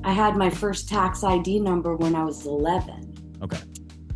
I had my first tax ID number when I was 11, Okay.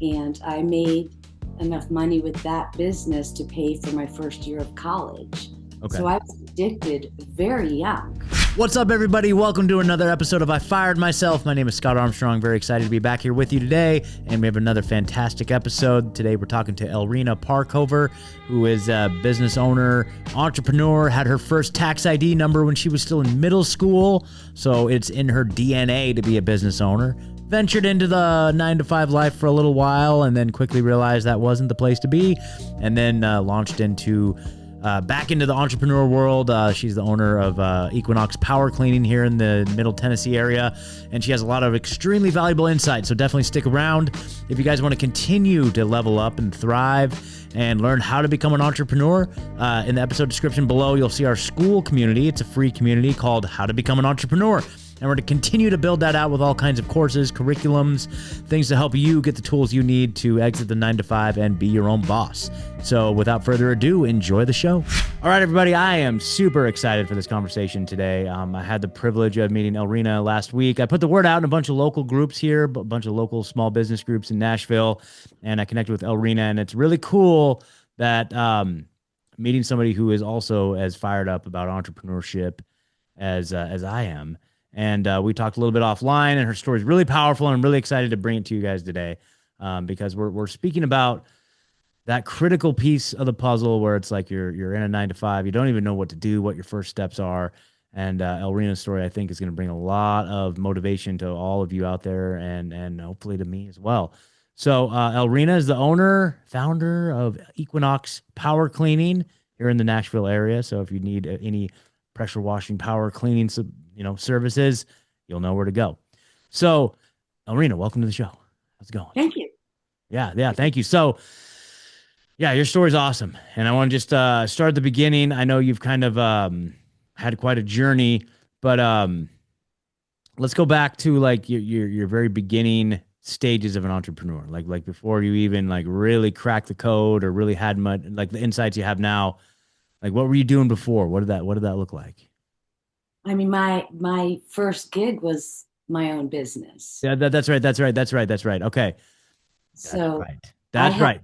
and I made enough money with that business to pay for my first year of college. Okay. So I was addicted very young. What's up, everybody? Welcome to another episode of I Fired Myself. My name is Scott Armstrong. Very excited to be back here with you today, and we have another fantastic episode. Today, we're talking to Elrina Parcover, who is a business owner, entrepreneur, had her first tax ID number when she was still in middle school, so it's in her DNA to be a business owner. Ventured into the 9-to-5 life for a little while, and then quickly realized that wasn't the place to be, and then launched into back into the entrepreneur world. She's the owner of Equinox Power Cleaning here in the Middle Tennessee area, and she has a lot of extremely valuable insights, so definitely stick around. If you guys want to continue to level up and thrive and learn how to become an entrepreneur, in the episode description below, you'll see our school community. It's a free community called How to Become an Entrepreneur. And we're going to continue to build that out with all kinds of courses, curriculums, things to help you get the tools you need to exit the 9-to-5 and be your own boss. So without further ado, enjoy the show. All right, everybody, I am super excited for this conversation today. I had the privilege of meeting Elrina last week. I put the word out in a bunch of local groups here, a bunch of local small business groups in Nashville, and I connected with Elrina, and it's really cool that meeting somebody who is also as fired up about entrepreneurship as I am. And we talked a little bit offline, and her story is really powerful, and I'm really excited to bring it to you guys today because we're speaking about that critical piece of the puzzle where it's like you're in a 9-to-5, you don't even know what to do, what your first steps are. And Elrina's story, I think, is going to bring a lot of motivation to all of you out there, and hopefully to me as well. So Elrina is the owner, founder of Equinox Power Cleaning here in the Nashville area. So if you need any pressure washing, power cleaning, services, you'll know where to go. So, Elrina, welcome to the show. How's it going? Thank you. Yeah. Thank you. So, yeah, your story's awesome. And I want to just start at the beginning. I know you've kind of had quite a journey, but let's go back to like your very beginning stages of an entrepreneur, like before you even like really cracked the code or really had much like the insights you have now. Like, what were you doing before? What did that look like? I mean, my first gig was my own business. Yeah, that's right. Okay. So I That's had right.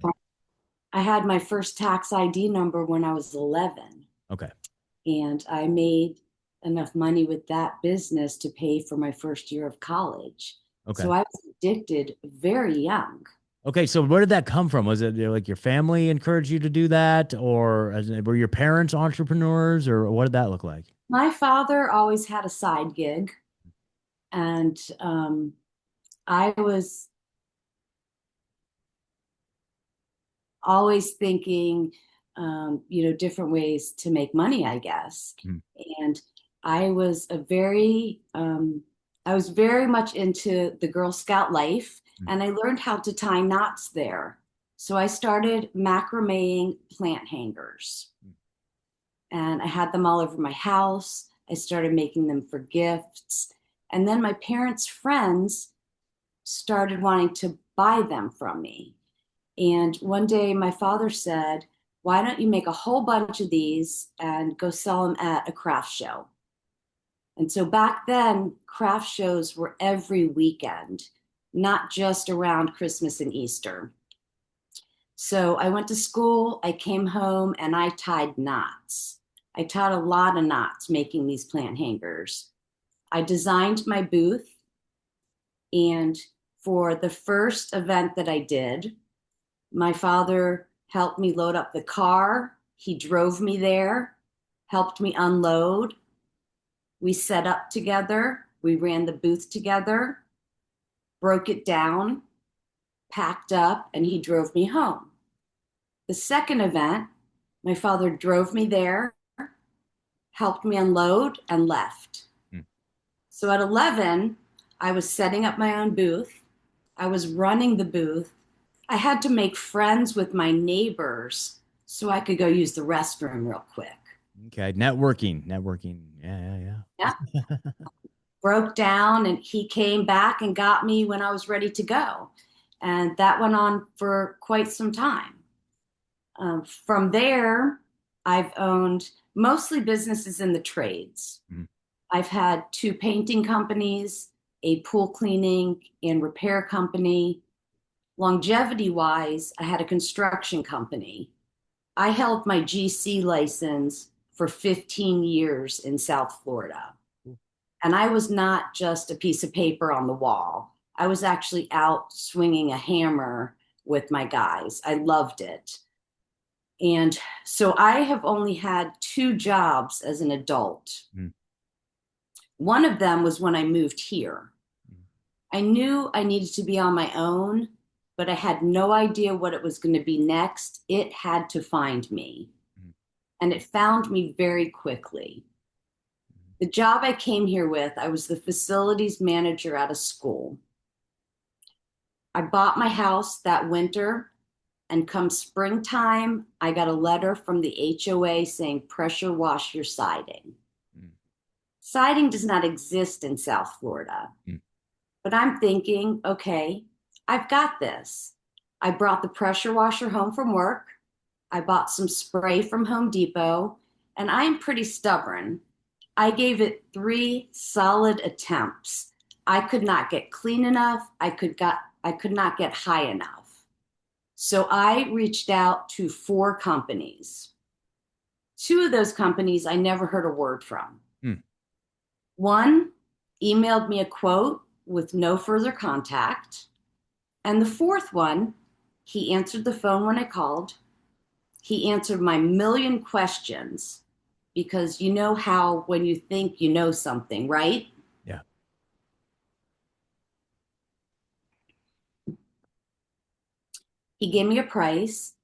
I had my first tax ID number when I was 11, Okay. and I made enough money with that business to pay for my first year of college. Okay. So I was addicted very young. Okay. So where did that come from? Was it like your family encouraged you to do that, or were your parents entrepreneurs, or what did that look like? My father always had a side gig, and I was always thinking, different ways to make money, I guess. Hmm. And I was I was very much into the Girl Scout life, Hmm. and I learned how to tie knots there. So I started macrameing plant hangers, and I had them all over my house. I started making them for gifts. And then my parents' friends started wanting to buy them from me. And one day my father said, "Why don't you make a whole bunch of these and go sell them at a craft show?" And so back then, craft shows were every weekend, not just around Christmas and Easter. So I went to school, I came home, and I tied knots. I tied a lot of knots making these plant hangers. I designed my booth, and for the first event that I did, my father helped me load up the car. He drove me there, helped me unload. We set up together. We ran the booth together, broke it down, packed up, and he drove me home. The second event, my father drove me there, helped me unload, and left. Hmm. So at 11, I was setting up my own booth. I was running the booth. I had to make friends with my neighbors so I could go use the restroom real quick. Okay. Networking. Yeah. Yeah. Broke down, and he came back and got me when I was ready to go. And that went on for quite some time. From there, I've owned mostly businesses in the trades. Mhm. I've had two painting companies, a pool cleaning and repair company. Longevity wise, I had a construction company. I held my GC license for 15 years in South Florida. And I was not just a piece of paper on the wall. I was actually out swinging a hammer with my guys. I loved it. And so I have only had 2 jobs as an adult. Mm. One of them was when I moved here. I knew I needed to be on my own, but I had no idea what it was going to be next. It had to find me. And it found me very quickly. The job I came here with, I was the facilities manager at a school. I bought my house that winter, and come springtime, I got a letter from the HOA saying, pressure wash your siding. Siding does not exist in South Florida. But I'm thinking, okay, I've got this. I brought the pressure washer home from work. I bought some spray from Home Depot, and I'm pretty stubborn. I gave it 3 solid attempts. I could not get clean enough. I could not get high enough. So I reached out to 4 companies. 2 of those companies I never heard a word from. One emailed me a quote with no further contact. And the 4th one, he answered the phone when I called. He answered my million questions, because you know how when you think you know something, right? Yeah. He gave me a price.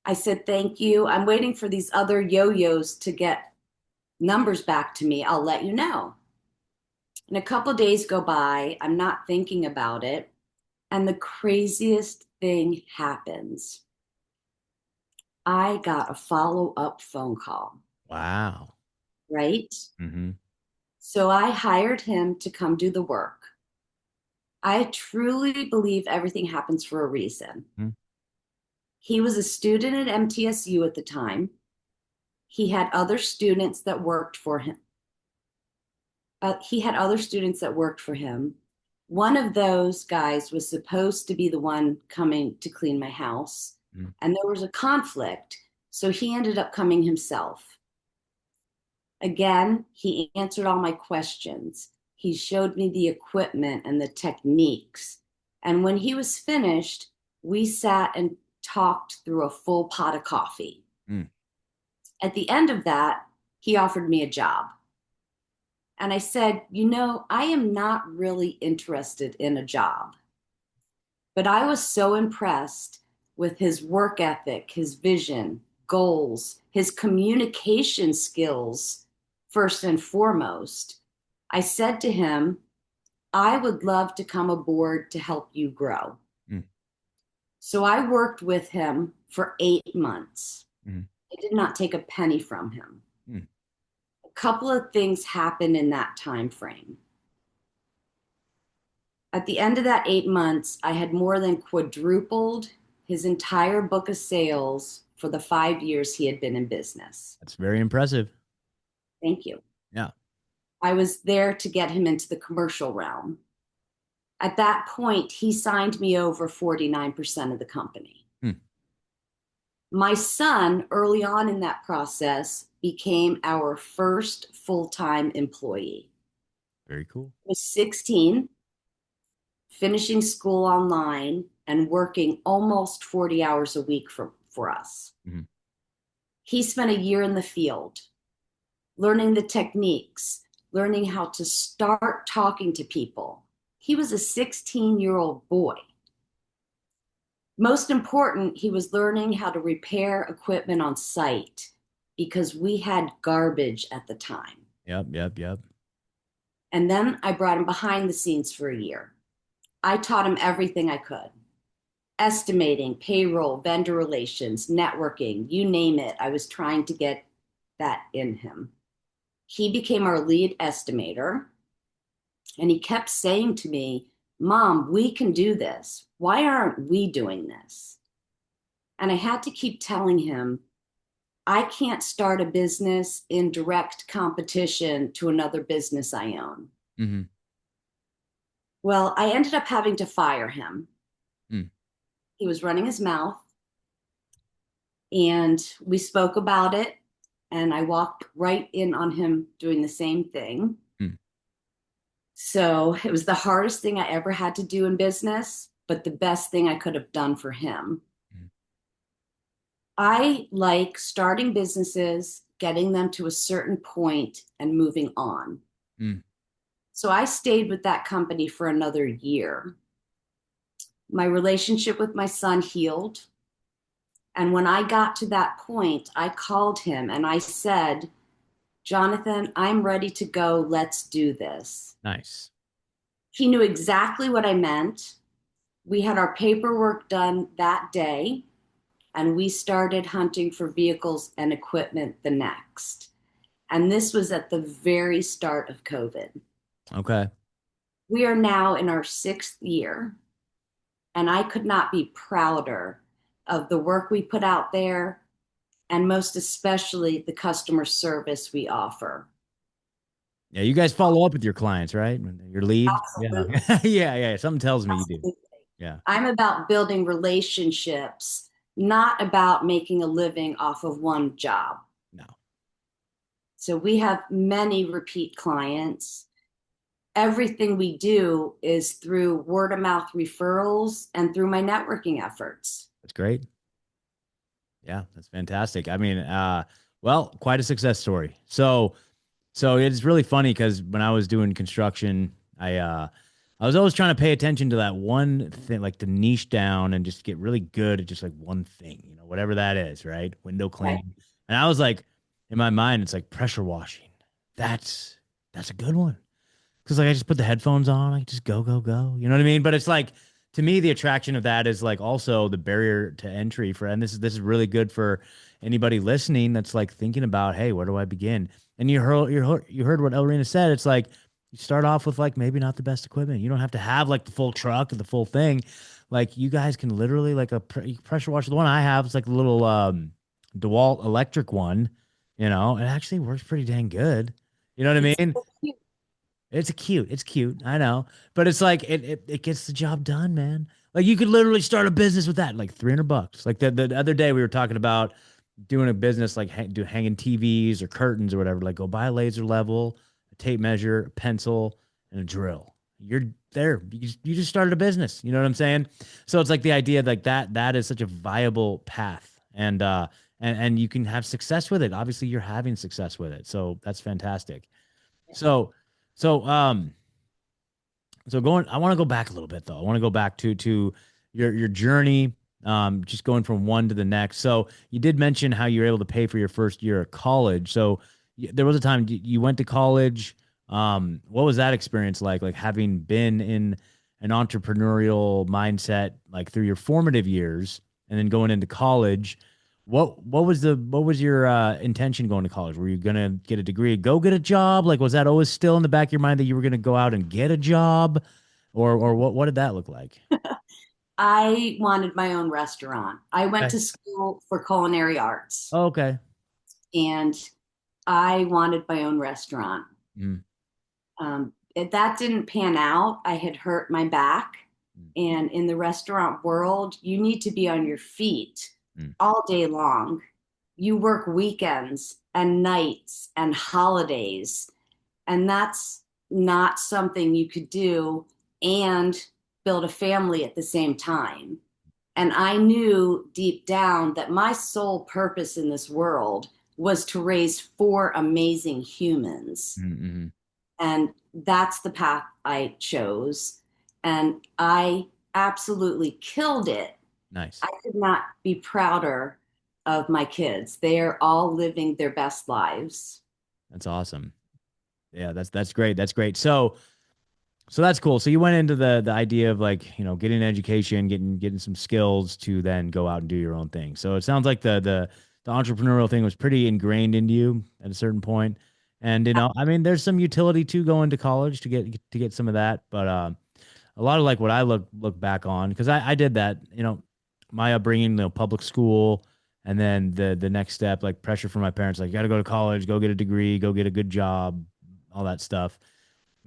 I said, thank you. I'm waiting for these other yo-yos to get numbers back to me. I'll let you know. And a couple of days go by. I'm not thinking about it. And the craziest thing happens. I got a follow-up phone call. Wow. Right? So I hired him to come do the work. I truly believe everything happens for a reason. He was a student at MTSU at the time. He had other students that worked for him. One of those guys was supposed to be the one coming to clean my house. And there was a conflict. So he ended up coming himself. Again, he answered all my questions. He showed me the equipment and the techniques. And when he was finished, we sat and talked through a full pot of coffee. At the end of that, he offered me a job. And I said, I am not really interested in a job. But I was so impressed with his work ethic, his vision, goals, his communication skills, first and foremost. I said to him, I would love to come aboard to help you grow. So I worked with him for 8 months. I did not take a penny from him. A couple of things happened in that time frame. At the end of that 8 months, I had more than quadrupled his entire book of sales for the 5 years he had been in business. That's very impressive. Thank you. Yeah. I was there to get him into the commercial realm. At that point, he signed me over 49% of the company. My son, early on in that process, became our first full-time employee. Very cool. He was 16, finishing school online and working almost 40 hours a week for us. He spent a year in the field, learning the techniques, learning how to start talking to people. He was a 16-year-old boy. Most important, he was learning how to repair equipment on site because we had garbage at the time. Yep. And then I brought him behind the scenes for a year. I taught him everything I could. Estimating, payroll, vendor relations, networking, you name it. I was trying to get that in him. He became our lead estimator. And he kept saying to me, Mom, we can do this. Why aren't we doing this? And I had to keep telling him, I can't start a business in direct competition to another business I own. Well, I ended up having to fire him. Mm, He was running his mouth, and we spoke about it, and I walked right in on him doing the same thing. mm, So it was the hardest thing I ever had to do in business, but the best thing I could have done for him. mm, I like starting businesses, getting them to a certain point, and moving on. mm. So I stayed with that company for another year. My relationship with my son healed. And when I got to that point, I called him and I said, Jonathan, I'm ready to go. Let's do this. Nice. He knew exactly what I meant. We had our paperwork done that day, and we started hunting for vehicles and equipment the next. And this was at the very start of COVID. Okay. We are now in our sixth year, and I could not be prouder of the work we put out there, and most especially the customer service we offer. Yeah, you guys follow up with your clients, right? Your lead. Yeah. Absolutely. Yeah, yeah. Something tells me you do. Absolutely. Yeah. I'm about building relationships, not about making a living off of one job. No. So we have many repeat clients. Everything we do is through word of mouth referrals and through my networking efforts. That's great. Yeah, that's fantastic. I mean, well, quite a success story. So it's really funny because when I was doing construction, I was always trying to pay attention to that one thing, like to niche down and just get really good at just like one thing, whatever that is, right? Window Right. cleaning. And I was like, in my mind, it's like pressure washing. That's a good one. Because like I just put the headphones on, I just go, go, go. You know what I mean? But it's like to me, the attraction of that is like also the barrier to entry for, and this is really good for anybody listening that's like thinking about, hey, where do I begin? And you heard what Elrina said. It's like you start off with like maybe not the best equipment. You don't have to have like the full truck or the full thing. Like you guys can literally like pressure washer. The one I have is like a little DeWalt electric one. It actually works pretty dang good. You know what I It's mean? so cute. It's cute. It's cute. I know. But it's like it gets the job done, man. Like you could literally start a business with that, like $300. Like the other day we were talking about doing a business like hanging TVs or curtains or whatever. Like go buy a laser level, a tape measure, a pencil, and a drill. You're there. You just started a business. You know what I'm saying? So it's like the idea like that is such a viable path. And you can have success with it. Obviously, you're having success with it. So that's fantastic. So so going, I want to go back a little bit though. I want to go back to your journey, just going from one to the next. So you did mention how you were able to pay for your first year of college. So there was a time you went to college. What was that experience like? Like having been in an entrepreneurial mindset, like through your formative years, and then going into college. What was your intention going to college? Were you gonna get a degree, go get a job? Like was that always still in the back of your mind that you were gonna go out and get a job, or what did that look like? I wanted my own restaurant. I went Okay. to school for culinary arts, Oh, okay. and I wanted my own restaurant. Mm, That didn't pan out. I had hurt my back. mm, And in the restaurant world, you need to be on your feet mm, all day long. You work weekends and nights and holidays. And that's not something you could do and build a family at the same time. And I knew deep down that my sole purpose in this world was to raise four amazing humans. mm, mm. And that's the path I chose. And I absolutely killed it. Nice. I could not be prouder of my kids. They are all living their best lives. That's awesome. Yeah, that's great. That's great. So that's cool. So you went into the idea of like, getting an education, getting some skills to then go out and do your own thing. So it sounds like the entrepreneurial thing was pretty ingrained into you at a certain point. And I mean, there's some utility to going to college to get some of that, but a lot of like what I look back on because I did that, my upbringing, public school, and then the next step, like pressure from my parents, like you got to go to college, go get a degree, go get a good job, all that stuff.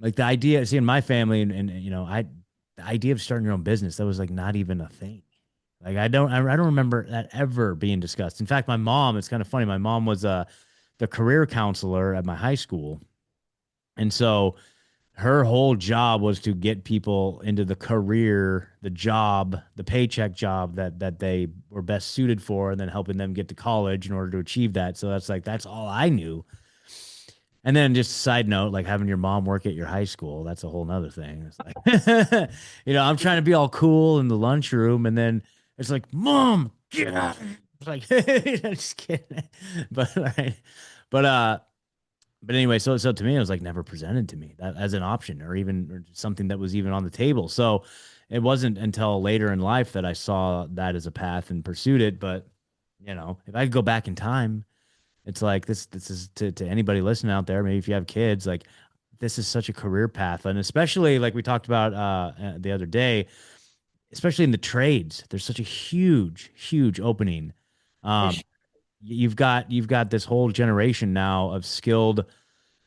Like the idea, see, in my family, and the idea of starting your own business, that was like not even a thing. Like I don't remember that ever being discussed. In fact, my mom, it's kind of funny. My mom was the career counselor at my high school, and so her whole job was to get people into the career, the job, the paycheck job that they were best suited for, and then helping them get to college in order to achieve that. So that's all I knew. And then just a side note, like having your mom work at your high school, that's a whole nother thing. It's like, I'm trying to be all cool in the lunchroom, and then it's like, Mom, get out. It's like, just kidding. But right. But but anyway, so to me, it was like never presented to me that as an option or even or something that was even on the table. So it wasn't until later in life that I saw that as a path and pursued it. But if I could go back in time, it's like this is to anybody listening out there, maybe if you have kids, like this is such a career path. And especially like we talked about the other day, especially in the trades, there's such a huge opening. For Um, sure. you've got this whole generation now of skilled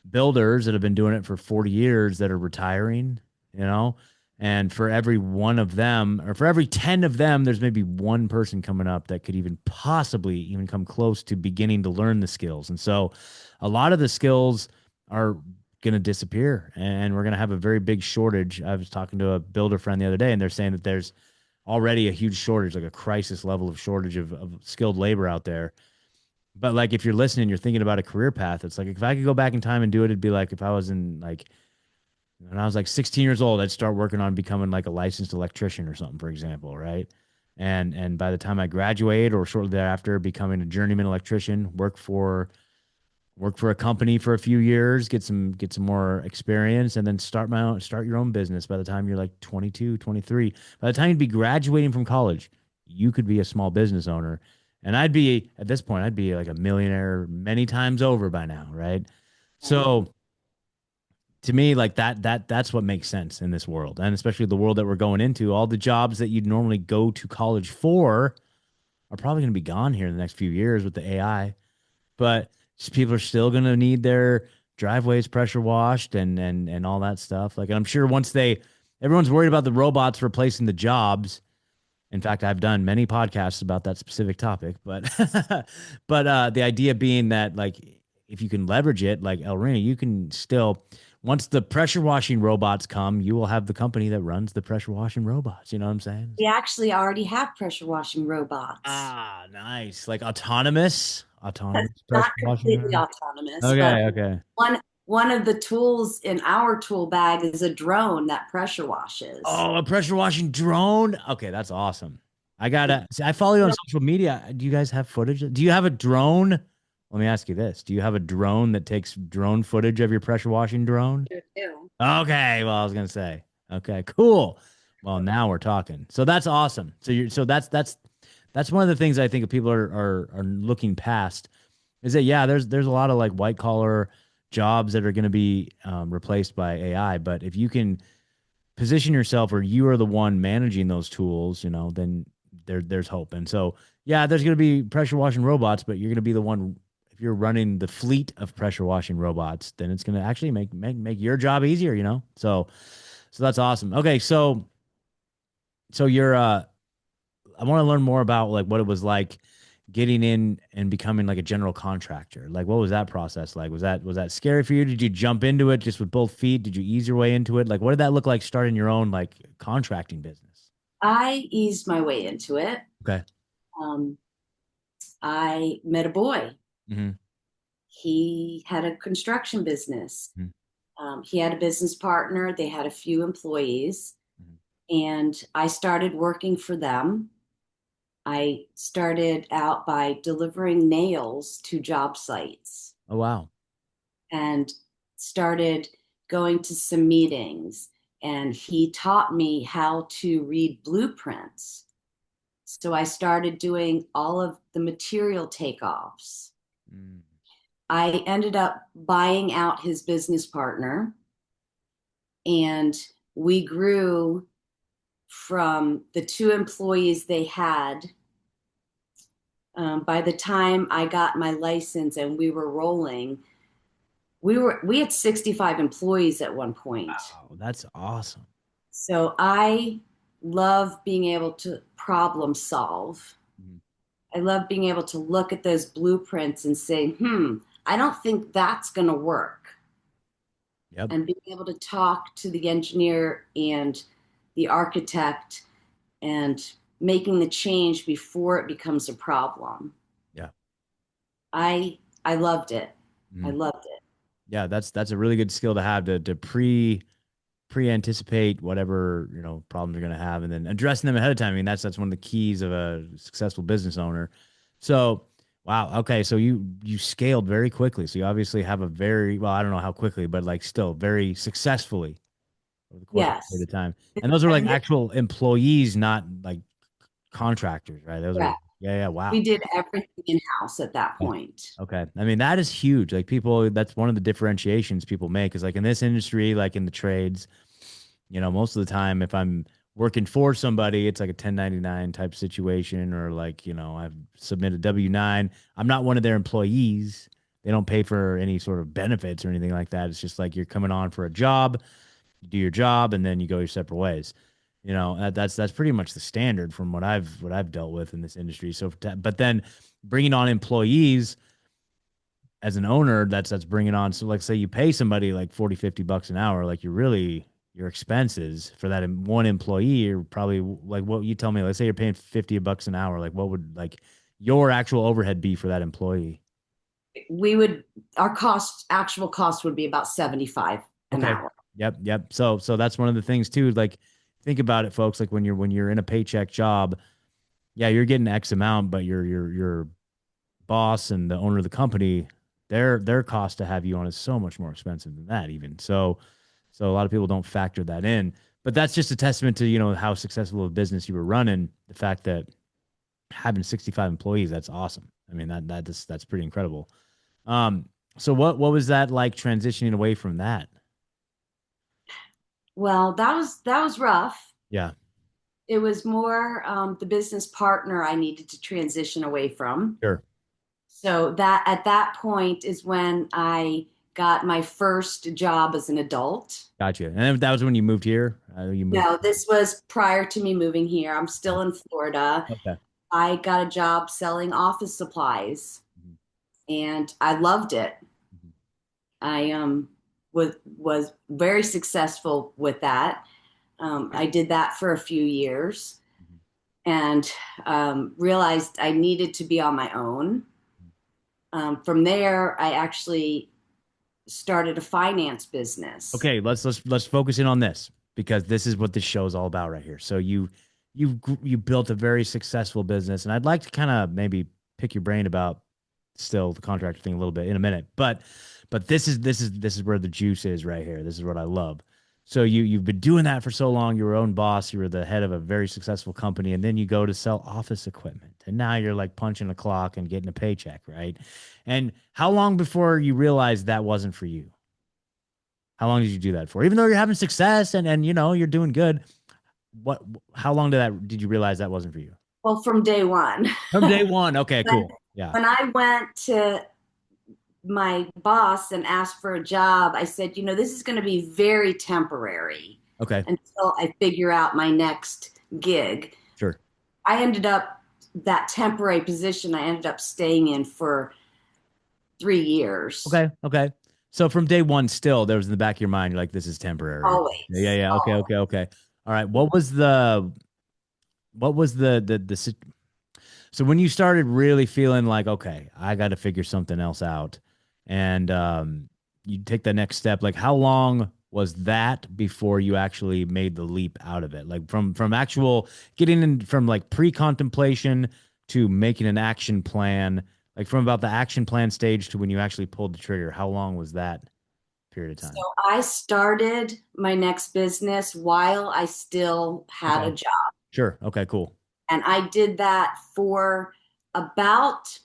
builders that have been doing it for 40 years that are retiring, you know, and for every one of them or for every 10 of them, there's maybe one person coming up that could even possibly even come close to beginning to learn the skills. And so a lot of the skills are going to disappear and we're going to have a very big shortage. I was talking to a builder friend the other day and they're saying that there's already a huge shortage, like a crisis level of shortage of skilled labor out there. But like if you're listening, you're thinking about a career path. It's like if I could go back in time and do it, it'd be like if I was in like when I was like 16 years old, I'd start working on becoming like a licensed electrician or something, for example, right? And by the time I graduate or shortly thereafter, becoming a journeyman electrician, work for a company for a few years, get some more experience, and then start your own business. By the time you're like 22, 23, by the time you'd be graduating from college, you could be a small business owner. And I'd be at this point, I'd be like a millionaire many times over by now, right? Right. So to me, like that's what makes sense in this world. And especially the world that we're going into, all the jobs that you'd normally go to college for are probably going to be gone here in the next few years with the AI. But people are still going to need their driveways pressure washed and all that stuff. Like, and I'm sure everyone's worried about the robots replacing the jobs. In fact, I've done many podcasts about that specific topic, but but the idea being that like if you can leverage it, like Elrina, you can still once the pressure washing robots come, you will have the company that runs the pressure washing robots. You know what I'm saying? We actually already have pressure washing robots. Ah, nice. Like autonomous pressure Not washing. completely autonomous, but Okay, okay. one of the tools in our tool bag is a drone that pressure washes. Oh, a pressure washing drone. Okay, that's awesome. I gotta see, I follow you on social media. Do you guys have footage? Do you have a drone? Let me ask you this. Do you have a drone that takes drone footage of your pressure washing drone? Sure do. Okay, well, I was gonna say. Okay, cool. Well, now we're talking. So that's awesome. So that's one of the things I think people are looking past is that yeah, there's a lot of like white collar jobs that are going to be replaced by AI, but if you can position yourself or you are the one managing those tools, then there's hope. And so, yeah, there's going to be pressure washing robots, but you're going to be the one if you're running the fleet of pressure washing robots, then it's going to actually make your job easier. So that's awesome. Okay, so you're I want to learn more about like what it was like getting in and becoming like a general contractor. Like what was that process like? Was that scary for you? Did you jump into it just with both feet? Did you ease your way into it? Like what did that look like starting your own like contracting business? I eased my way into it. Okay. Um, I met a boy. Mm-hmm. He had a construction business. Mm-hmm. He had a business partner. They had a few employees, Mm-hmm. and I started working for them. I started out by delivering nails to job sites Oh wow. and started going to some meetings. And he taught me how to read blueprints. So I started doing all of the material takeoffs. Mm. I ended up buying out his business partner, and we grew from the two employees they had. By the time I got my license and we were rolling, We had 65 employees at one point. Wow, that's awesome. So I love being able to problem solve. Mhm. I love being able to look at those blueprints and say, I don't think that's going to work. Yep. And being able to talk to the engineer and the architect and making the change before it becomes a problem. Yeah. I loved it. I Mhm. loved it. Yeah, that's a really good skill to have to pre anticipate whatever problems you're going to have and then addressing them ahead of time. I mean, that's one of the keys of a successful business owner. So, wow, okay, so you scaled very quickly. So you obviously have a very well, I don't know how quickly, but like still very successfully over the course of a period Yes. of time. And those are like And this, actual employees, not like contractors, right? Those are correct. yeah, We wow. did everything in house at that Yeah. point. Okay. I mean, that is huge. Like people, that's one of the differentiations people make is like in this industry, like in the trades, most of the time, if I'm working for somebody, it's like a 1099 type situation, or like, I've submitted W-9. I'm not one of their employees. They don't pay for any sort of benefits or anything like that. It's just like you're coming on for a job, you do your job, and then you go your separate ways. That's pretty much the standard from what I've dealt with in this industry. So, but then bringing on employees as an owner, that's bringing on. So like say you pay somebody like 40, $50 an hour, like your expenses for that one employee are probably like what you tell me. Let's say you're paying 50 bucks an hour. Like what would like your actual overhead be for that employee? We would our actual cost would be about 75 an Okay. hour. Yep. So that's one of the things too. Like think about it, folks. Like when you're in a paycheck job, yeah, you're getting X amount, but your boss and the owner of the company, their cost to have you on is so much more expensive than that even. So a lot of people don't factor that in. But that's just a testament to, how successful a business you were running. The fact that having 65 employees, that's awesome. I mean, that's pretty incredible. Um, so what was that like transitioning away from that? Well, that was rough. Yeah, It was more the business partner I needed to transition away from. sure. So that at that point is when I got my first job as an adult. Gotcha. And then that was when you moved here. You moved. No, this was prior to me moving here. I'm still in Florida. Okay. I got a job selling office supplies Mhm. and I loved it. Mhm. I was very successful with that. I did that for a few years Mhm. and realized I needed to be on my own. From there, I actually started a finance business. Okay, let's focus in on this because this is what this show is all about right here. So you built a very successful business, and I'd like to kind of maybe pick your brain about still the contractor thing a little bit in a minute. But this is where the juice is right here. This is what I love. So you've been doing that for so long. You were your own boss. You were the head of a very successful company, and then you go to sell office equipment, and now you're like punching a clock and getting a paycheck, right? And how long before you realized that wasn't for you? How long did you do that for? Even though you're having success and you're doing good, what how long did you realize that wasn't for you? Well, from day one. From day one. Okay, when, cool. Yeah. when I went to my boss and asked for a job, I said, this is going to be very temporary Okay. until I figure out my next gig. Sure. I ended up, that temporary position, I ended up staying in for 3 years. Okay. So from day one, still there was in the back of your mind, you're like, this is temporary. Always. Yeah. Okay. All right. What was the so when you started really feeling like, okay, I got to figure something else out, and you take the next step, like how long was that before you actually made the leap out of it? Like from actual getting in from like pre-contemplation to making an action plan, like from about the action plan stage to when you actually pulled the trigger, how long was that period of So time? I started my next business while I still had Okay. a job. Sure. Okay, cool. And I did that for about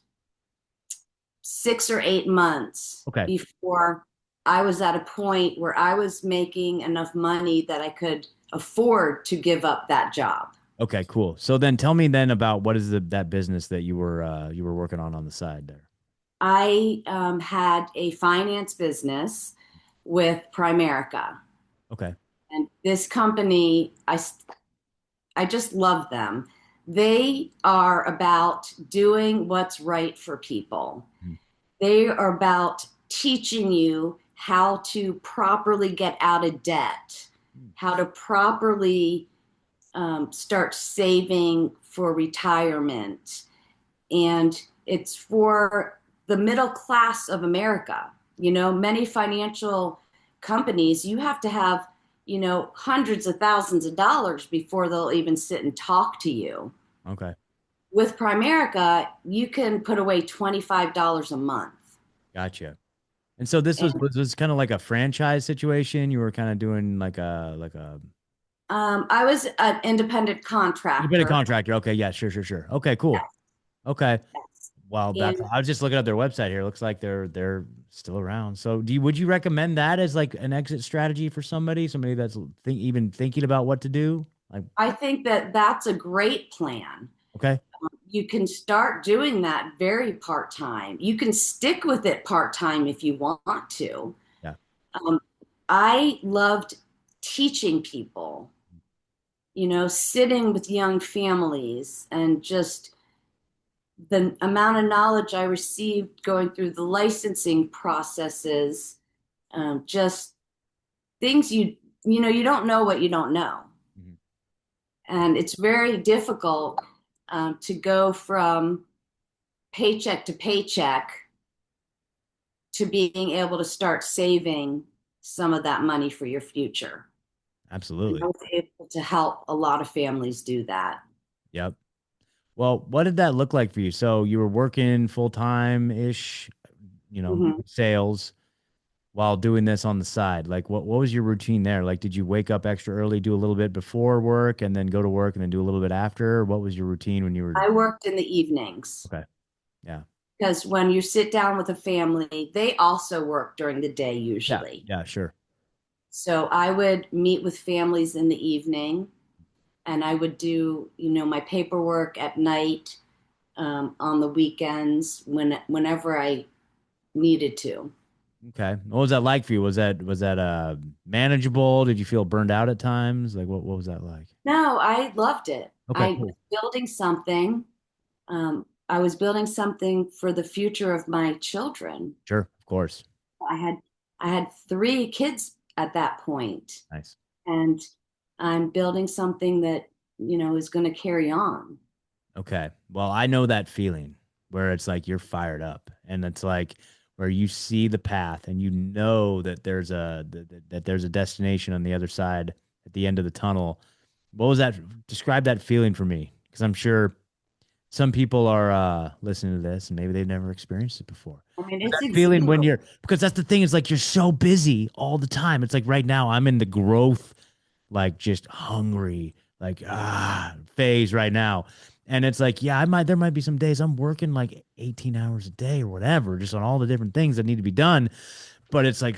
6 or 8 months Okay. before I was at a point where I was making enough money that I could afford to give up that job. Okay, cool. So then tell me then about what is that business that you were working on the side there. I had a finance business with Primerica. Okay. And this company, I just love them. They are about doing what's right for people. Mhm. They are about teaching you how to properly get out of debt, how to properly start saving for retirement. And it's for the middle class of America. Many financial companies, you have to have, hundreds of thousands of dollars before they'll even sit and talk to you. Okay. With Primerica, you can put away $25 a month. Gotcha. And so this was And was kind of like a franchise situation. You were kind of doing like a I was an independent independent contractor. contractor. Okay, yeah, sure. Okay, cool. Okay. Yes. Well, that's And I was just looking at their website here. Looks like they're still around. So, would you recommend that as like an exit strategy for somebody that's even thinking about what to do? Like, I think that that's a great plan. okay, You can start doing that very part time. You can stick with it part time if you want to. yeah, Um, I loved teaching people, sitting with young families and just the amount of knowledge I received going through the licensing processes, just things you don't know what you don't know. mhm, And it's very difficult to go from paycheck to paycheck to being able to start saving some of that money for your future. And I absolutely, was able to help a lot of families do that. yep. Well, what did that look like for you? So you were working full time ish, Mhm. sales while doing this on the side. Like, what was your routine there? Like, did you wake up extra early, do a little bit before work, and then go to work and then do a little bit after? What was your routine when you were? I worked in the evenings Okay, yeah, because when you sit down with a family, they also work during the day yeah, usually. yeah, sure. So I would meet with families in the evening and I would do, my paperwork at night, on the weekends whenever I needed to. Okay. What was that like for you? Was that manageable? Did you feel burned out at times? Like what was that like? No, I loved it. Okay, I was cool. building something. I was building something for the future of my children. Sure, of course. I had I had three kids at that point, Nice. and I'm building something that, is going to carry on. Okay. Well, I know that feeling where it's like you're fired up and it's like where you see the path and you know that that there's a destination on the other side at the end of the tunnel. What was that? Describe that feeling for me because I'm sure some people are listening to this and maybe they've never experienced it before. I mean, But it's that feeling when exhilarating. you're because that's the thing is like you're so busy all the time. It's like right now I'm in the growth, like just hungry, like phase right now. And it's like, yeah, there might be some days I'm working like 18 hours a day or whatever, just on all the different things that need to be done. But it's like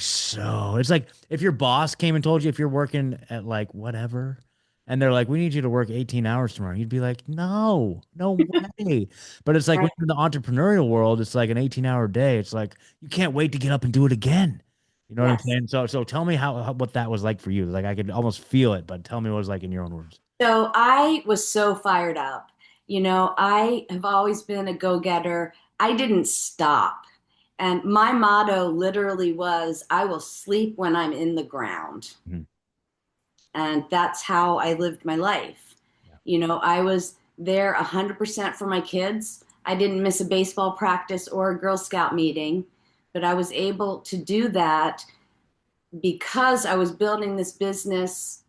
if your boss came and told you if you're working at like whatever, and they're like, we need you to work 18 hours tomorrow, you'd be like, no way. But it's like when Right? you're in the entrepreneurial world, it's like an 18-hour day. It's like you can't wait to get up and do it again. You know what I'm Yes. saying? So tell me what that was like for you. Like I could almost feel it, but tell me what it was like in your own words. So I was so fired up. I have always been a go-getter. I didn't stop. And my motto literally was, I will sleep when I'm in the ground. Mhm. And that's how I lived my life. Yeah. I was there 100% for my kids. I didn't miss a baseball practice or a Girl Scout meeting, but I was able to do that because I was building this business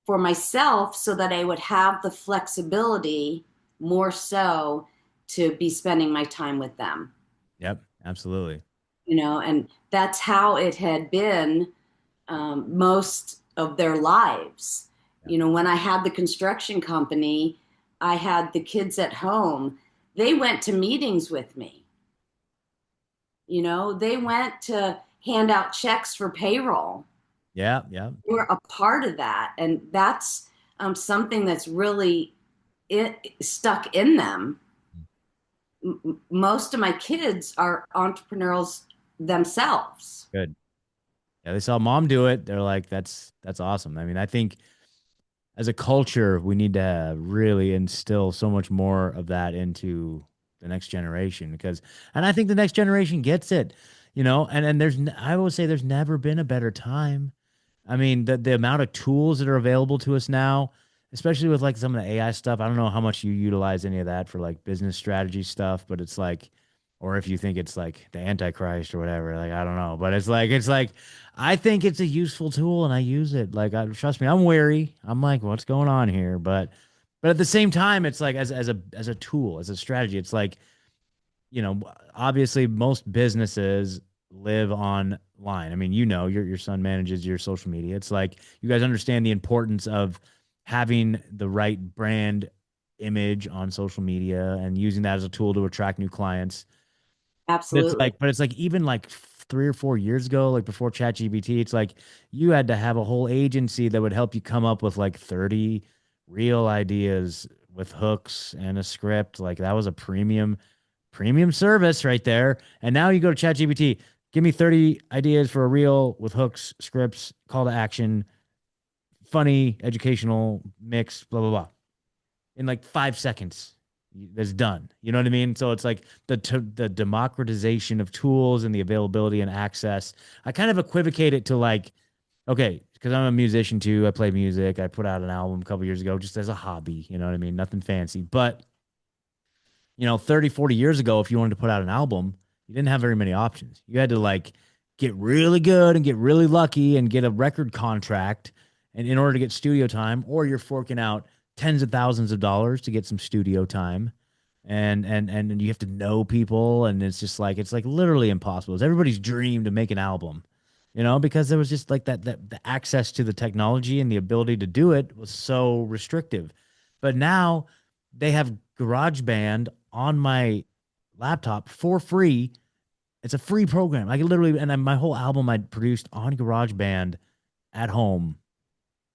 for myself so that I would have the flexibility more so to be spending my time with them, Yep, absolutely. and that's how it had been most of their lives. Yeah. When I had the construction company, I had the kids at home. They went to meetings with me. They went to hand out checks for payroll. Yeah. They were a part of that. And that's something that's really stuck in them. most of my kids are entrepreneurs themselves. Good. Yeah, they saw mom do it. They're like, that's awesome. I mean, I think as a culture, we need to really instill so much more of that into the next generation because, and I think the next generation gets it, and I always say there's never been a better time. I mean, the amount of tools that are available to us now, especially with like some of the AI stuff. I don't know how much you utilize any of that for like business strategy stuff, but it's like, or if you think it's like the Antichrist or whatever, like I don't know, but it's like I think it's a useful tool and I use it. Like, trust me, I'm wary. I'm like, what's going on here? But at the same time, it's like as a tool, as a strategy, it's like obviously most businesses live online. I mean, your son manages your social media. It's like you guys understand the importance of having the right brand image on social media and using that as a tool to attract new clients. Absolutely. But it's like even like 3 or 4 years ago, like before ChatGPT, it's like you had to have a whole agency that would help you come up with like 30 real ideas with hooks and a script. Like that was a premium service right there. And now you go to ChatGPT, give me 30 ideas for a reel with hooks, scripts, call to action, funny, educational mix, blah blah blah. In like 5 seconds, that's done. You know what I mean? So it's like the democratization of tools and the availability and access. I kind of equivocate it to like, okay, because I'm a musician too. I play music. I put out an album a couple years ago just as a hobby. You know what I mean? Nothing fancy, but 30, 40 years ago, if you wanted to put out an album, you didn't have very many options. You had to like get really good and get really lucky and get a record contract and in order to get studio time, or you're forking out tens of thousands of dollars to get some studio time. And you have to know people, and it's like literally impossible. It's everybody's dream to make an album, because there was just like that the access to the technology and the ability to do it was so restrictive. But now they have GarageBand on my laptop for free. It's a free program. I can literally, my whole album I produced on GarageBand at home,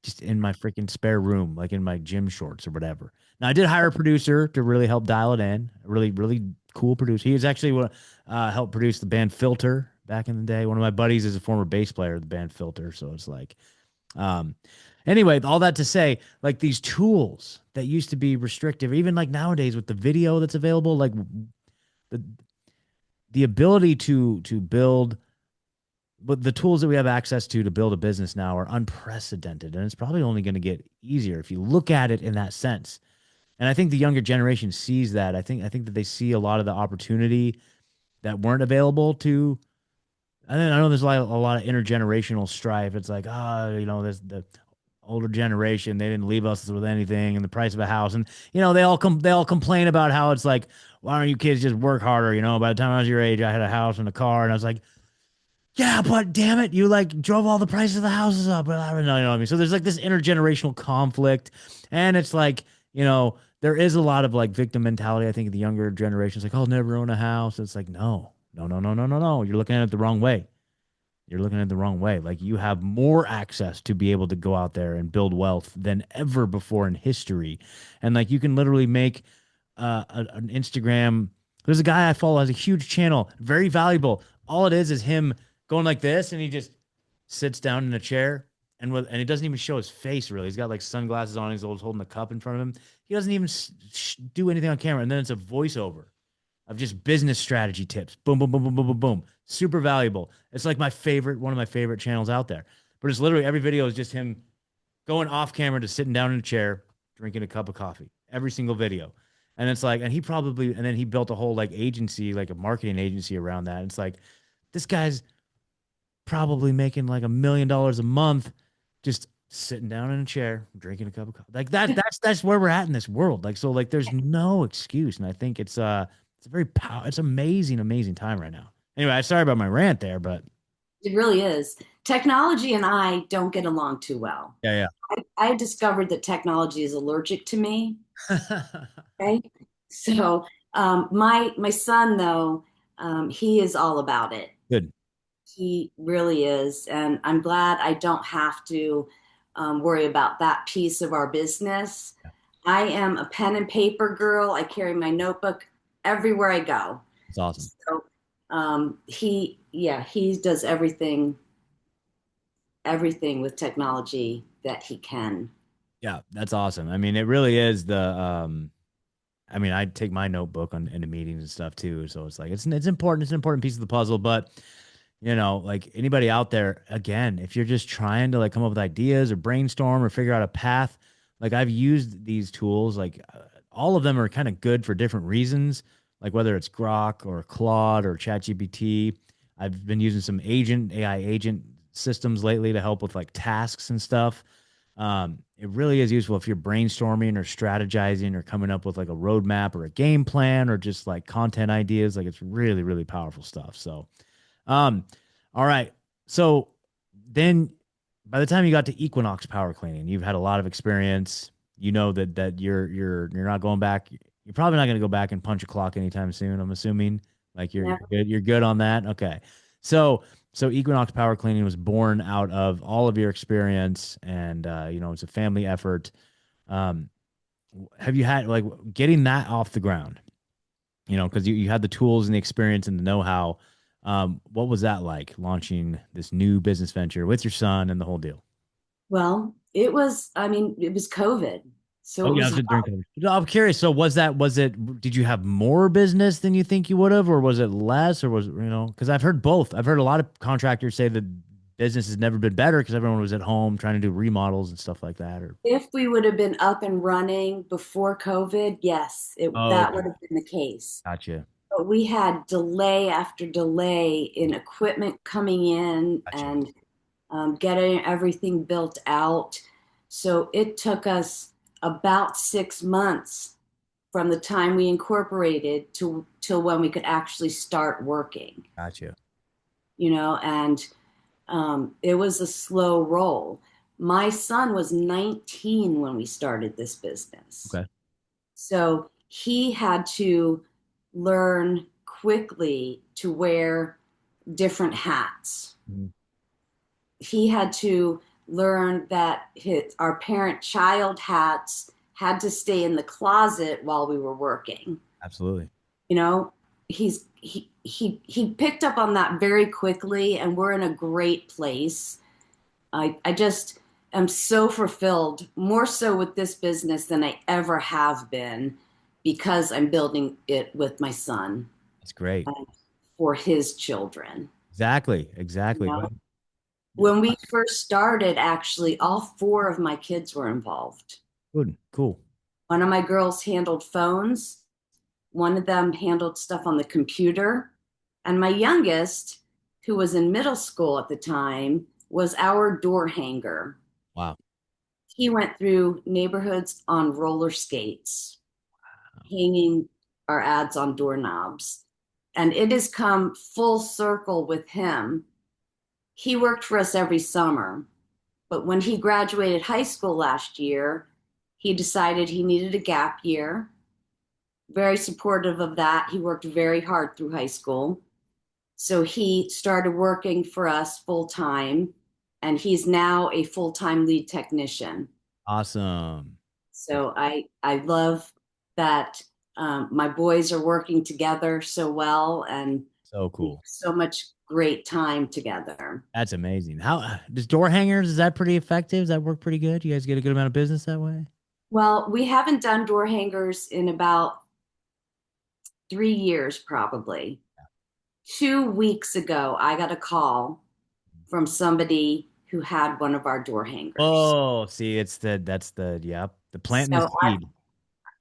just in my freaking spare room, like in my gym shorts or whatever. Now I did hire a producer to really help dial it in. A really, really cool producer. He was actually what helped produce the band Filter back in the day. One of my buddies is a former bass player of the band Filter, so it's like, um, anyway, all that to say, like these tools that used to be restrictive, even like nowadays with the video that's available, like the the ability to build, but the tools that we have access to build a business now are unprecedented, and it's probably only going to get easier if you look at it in that sense. And I think the younger generation sees that. I think that they see a lot of the opportunity that weren't available to. I know there's a lot of intergenerational strife. It's like, there's the older generation, they didn't leave us with anything, and the price of a house, and they all complain about how it's like, why don't you kids just work harder? By the time I was your age, I had a house and a car, and I was like, yeah, but damn it, you like drove all the prices of the houses up. But I don't know, you know what I mean? So there's like this intergenerational conflict, and it's like, there is a lot of like victim mentality. I think the younger generation's like, I'll never own a house. It's like, no, no, no, no, no, no, no. You're looking at it the wrong way. You're looking at it the wrong way. Like you have more access to be able to go out there and build wealth than ever before in history. And like you can literally make an Instagram. There's a guy I follow has a huge channel, very valuable. All it is him going like this, and he just sits down in a chair, and he doesn't even show his face really. He's got like sunglasses on. He's always holding a cup in front of him. He doesn't even do anything on camera, and then it's a voiceover of just business strategy tips. Boom, boom, boom, boom, boom, boom, boom. Super valuable. It's like one of my favorite channels out there. But it's literally every video is just him going off camera to sitting down in a chair, drinking a cup of coffee. Every single video. And it's like, and then he built a whole like agency, like a marketing agency around that. It's like, this guy's probably making like $1 million a month just sitting down in a chair, drinking a cup of coffee. Like that's where we're at in this world. Like, so like there's no excuse. And I think it's amazing, amazing time right now. Anyway, sorry about my rant there, but It really is. Technology and I don't get along too well. yeah, I discovered that technology is allergic to me. yeah. Okay. So my son though, he is all about it. Good. He really is. And I'm glad I don't have to worry about that piece of our business. I am a pen and paper girl. I carry my notebook everywhere I go. It's awesome. So he does everything with technology that he can. Yeah, that's awesome. I mean, it really is I mean, I take my notebook on into meetings and stuff too. So it's like it's important. It's an important piece of the puzzle. But like anybody out there, again, if you're just trying to like come up with ideas or brainstorm or figure out a path, like I've used these tools, like all of them are kind of good for different reasons. Like whether it's Grok or Claude or ChatGPT. I've been using some AI agent systems lately to help with like tasks and stuff. It really is useful if you're brainstorming or strategizing or coming up with like a roadmap or a game plan or just like content ideas. Like it's really, really powerful stuff. So, um, all right. So then by the time you got to Equinox Power Cleaning, you've had a lot of experience. You know that you're not going back. You're probably not going to go back and punch a clock anytime soon. I'm assuming like you're Never. good. You're good on that. Okay. So Equinox Power Cleaning was born out of all of your experience, and it's a family effort. Um, have you had like getting that off the ground? Because you had the tools and the experience and the know-how. What was that like launching this new business venture with your son and the whole deal? Well, it was, I mean, it was COVID. So Oh it yeah, I was, was during COVID. No, I'm curious. So did you have more business than you think you would have, or was it less, or because I've heard both. I've heard a lot of contractors say that business has never been better because everyone was at home trying to do remodels and stuff like that. Or if we would have been up and running before COVID, yes, oh, that okay, would have been the case. gotcha, But we had delay after delay in equipment coming in gotcha, and getting everything built out. So it took us about 6 months from the time we incorporated to till when we could actually start working, gotcha. and it was a slow roll. My son was 19 when we started this business. Okay. So he had to learn quickly to wear different hats. Mhm. He had to learn that our parent child hats had to stay in the closet while we were working. Absolutely. You know, he picked up on that very quickly, and we're in a great place. I just am so fulfilled, more so with this business than I ever have been, because I'm building it with my son That's great. and for his children. Exactly. You Exactly. know, when we first started, actually, all four of my kids were involved. Good. Cool. One of my girls handled phones, one of them handled stuff on the computer, and my youngest, who was in middle school at the time, was our door hanger. Wow. He went through neighborhoods on roller skates, hanging our ads on doorknobs. And it has come full circle with him. He worked for us every summer, but when he graduated high school last year, he decided he needed a gap year. Very supportive of that. He worked very hard through high school. So he started working for us full time, and he's now a full time lead technician. Awesome. So I love that my boys are working together so well, and So we have cool. so much great time together. That's amazing. How does door hangers, is that pretty effective? Does that work pretty good? You guys get a good amount of business that way? Well, we haven't done door hangers in about 3 years, probably. 2 weeks ago, I got a call from somebody who had one of our door hangers. Oh, see, yep, the planting the So seed.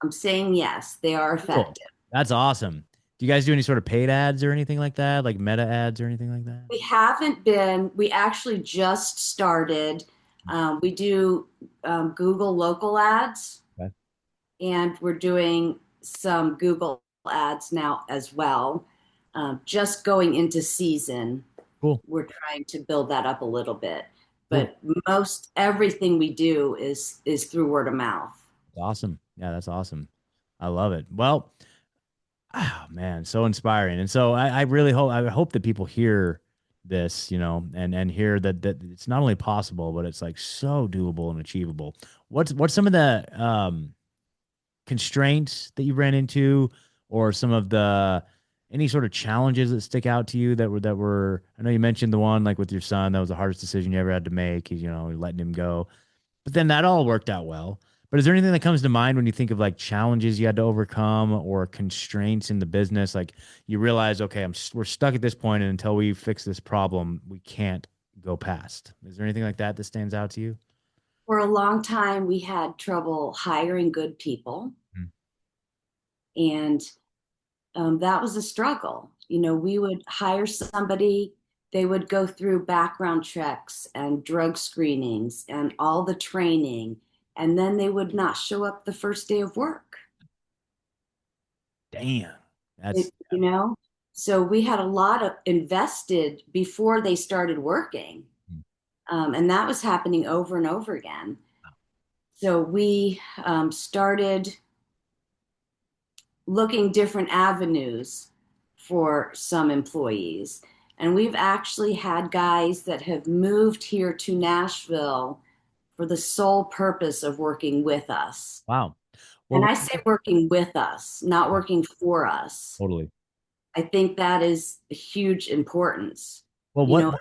I'm saying yes, they are Cool. effective. That's awesome. Do you guys do any sort of paid ads or anything like that? Like meta ads or anything like that? We haven't been, we actually just started. We do Google local ads, Okay. and we're doing some Google ads now as well. Just going into season, Cool. we're trying to build that up a little bit. Cool. But most everything we do is through word of mouth. Awesome. Yeah, that's awesome. I love it. Well, oh man, so inspiring. And so I really hope that people hear this, and hear that it's not only possible, but it's like so doable and achievable. What's some of the constraints that you ran into? or some of the any sort of challenges that stick out to you that were I know you mentioned the one like with your son that was the hardest decision you ever had to make, letting him go. But then that all worked out well. But is there anything that comes to mind when you think of like challenges you had to overcome or constraints in the business? Like you realize, okay, we're stuck at this point, and until we fix this problem, we can't go past. Is there anything like that that stands out to you? For a long time, we had trouble hiring good people, Mm. and that was a struggle. We would hire somebody, they would go through background checks and drug screenings and all the training, and then they would not show up the first day of work. Damn. That's It, you know, so we had a lot of invested before they started working, and that was happening over and over again. So we started looking different avenues for some employees. And we've actually had guys that have moved here to Nashville for the sole purpose of working with us. wow. And Well, I say working with us, not working for us. totally. I think that is a huge importance. Well, You what know,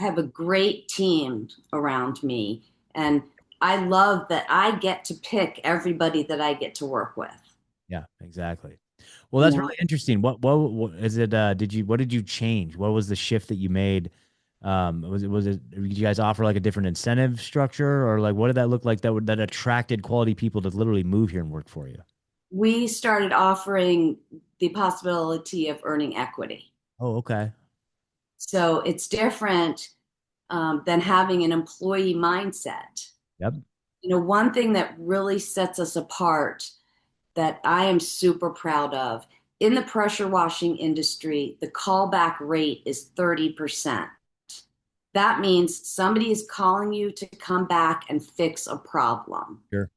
I have a great team around me, and I love that I get to pick everybody that I get to work with. Yeah, exactly. Well, You that's know, really interesting. What is it? What did you change? What was the shift that you made? Did you guys offer like a different incentive structure, or like what did that look like that attracted quality people to literally move here and work for you? we started offering the possibility of earning equity. Oh, okay. So it's different than having an employee mindset. Yep. One thing that really sets us apart that I am super proud of in the pressure washing industry, the callback rate is 30%. That means somebody is calling you to come back and fix a problem. Sure.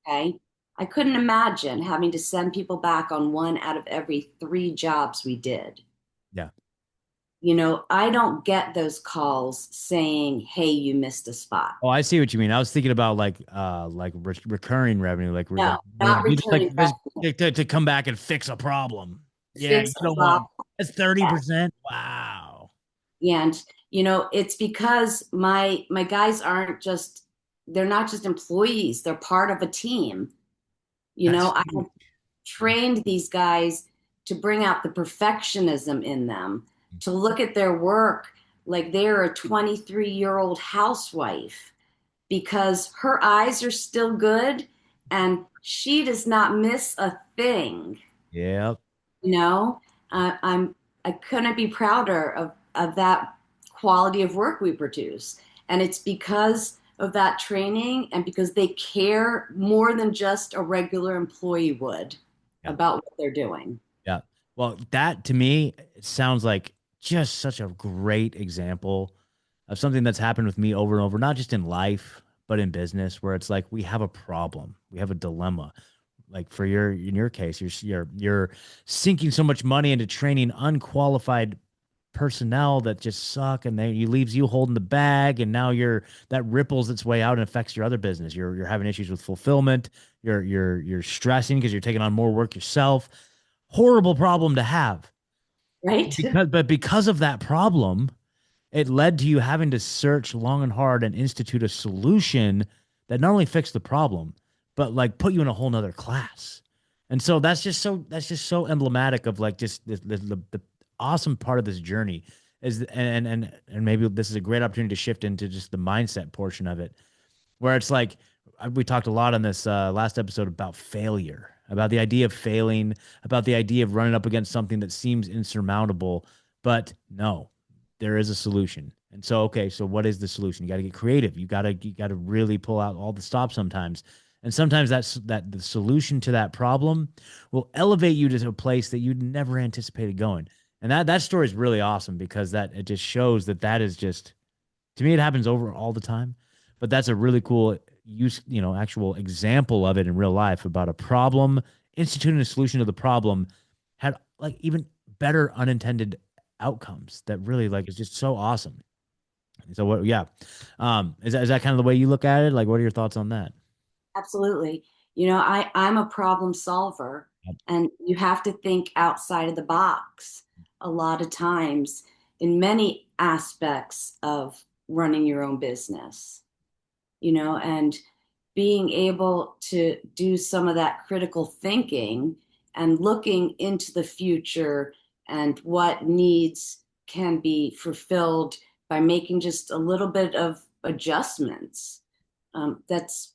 Okay. I couldn't imagine having to send people back on one out of every three jobs we did. Yeah. I don't get those calls saying, hey, you missed a spot. Oh, I see what you mean. I was thinking about like recurring revenue, No, like not you just returning back to come back and fix a problem. to Yeah, you fix a don't want problem. that's Yeah. 30%. Wow. And, it's because my guys aren't just, they're not just employees, they're part of a team. That's I huge. trained these guys to bring out the perfectionism in them, to look at their work like they're a 23-year-old housewife because her eyes are still good and she does not miss a thing. Yep. You know, I'm I couldn't be prouder of that quality of work we produce, and it's because of that training and because they care more than just a regular employee would Yeah. about what they're doing. Yeah. Well, that to me it sounds like just such a great example of something that's happened with me over and over, not just in life, but in business, where it's like we have a problem, we have a dilemma. Like in your case, you're sinking so much money into training unqualified personnel that just suck, and then you leaves you holding the bag, and now that ripples its way out and affects your other business. You're having issues with fulfillment. You're stressing because you're taking on more work yourself. Horrible problem to have. Right? Because of that problem, it led to you having to search long and hard and institute a solution that not only fixed the problem, but like put you in a whole nother class. And so that's just so emblematic of like just the awesome part of this journey is and maybe this is a great opportunity to shift into just the mindset portion of it, where it's like we talked a lot on this last episode about failure, about the idea of failing, about the idea of running up against something that seems insurmountable, but no, there is a solution. And so, okay, so what is the solution? You got to get creative. You got to really pull out all the stops sometimes. And sometimes that the solution to that problem will elevate you to a place that you'd never anticipated going. And that story is really awesome because that it just shows that is just to me it happens over all the time, but that's a really cool actual example of it in real life about a problem instituting a solution to the problem had like even better unintended outcomes that really like is just so awesome. So what? Yeah, is that kind of the way you look at it? Like, what are your thoughts on that? Absolutely. I'm a problem solver, and you have to think outside of the box a lot of times in many aspects of running your own business, and being able to do some of that critical thinking and looking into the future and what needs can be fulfilled by making just a little bit of adjustments. That's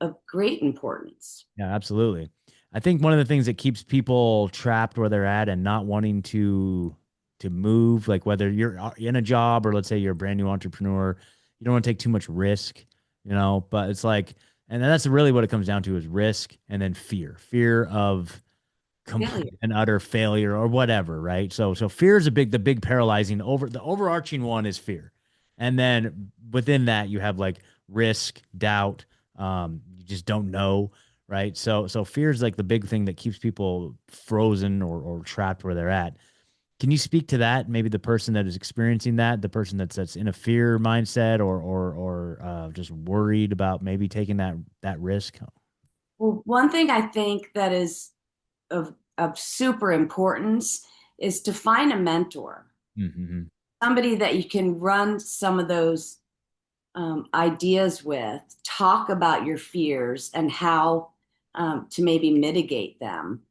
of great importance. Yeah, absolutely. I think one of the things that keeps people trapped where they're at and not wanting to move, like whether you're in a job or let's say you're a brand new entrepreneur, you don't want to take too much risk, but it's like, and that's really what it comes down to is risk and then fear of complete Failure. and utter failure or whatever, right? So fear is the big paralyzing the overarching one is fear. And then within that you have like risk, doubt, you just don't know, right? So fear is like the big thing that keeps people frozen or trapped where they're at. Can you speak to that? Maybe the person that is experiencing that, the person that's in a fear mindset or just worried about maybe taking that risk. Well, one thing I think that is of super importance is to find a mentor, Mm-hmm. somebody that you can run some of those ideas with, talk about your fears and how to maybe mitigate them.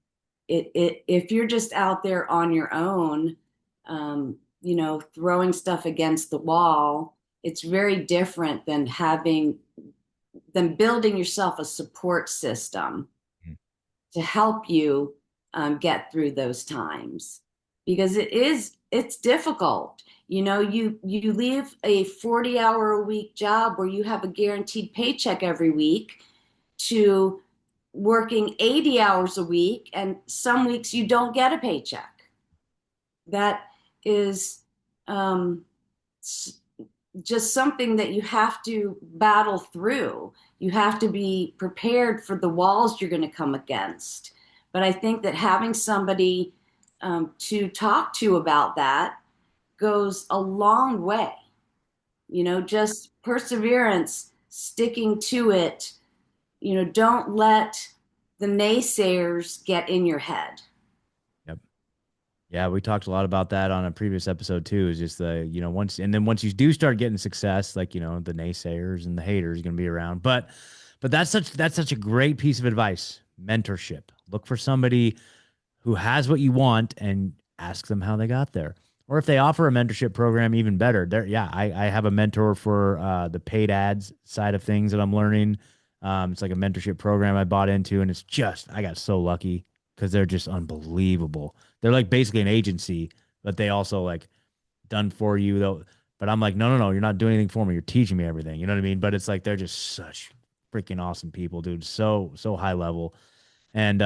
If you're just out there on your own, throwing stuff against the wall, it's very different than building yourself a support system to help you get through those times, because it's difficult. You leave a 40-hour a week job where you have a guaranteed paycheck every week to working 80 hours a week, and some weeks you don't get a paycheck. That is um, just something that you have to battle through. You have to be prepared for the walls you're going to come against. But I think that having somebody to talk to about that goes a long way. Just perseverance, sticking to it. Don't let the naysayers get in your head. Yep. Yeah, we talked a lot about that on a previous episode too. Is just once you do start getting success, like the naysayers and the haters are going to be around. But that's such a great piece of advice. Mentorship. Look for somebody who has what you want and ask them how they got there. Or if they offer a mentorship program, even better. I have a mentor for the paid ads side of things that I'm learning. It's like a mentorship program I bought into, and I got so lucky because they're just unbelievable. They're like basically an agency, but they also like done for you though. But I'm like, no, no, no, you're not doing anything for me. You're teaching me everything. You know what I mean? But it's like they're just such freaking awesome people, dude. So high level and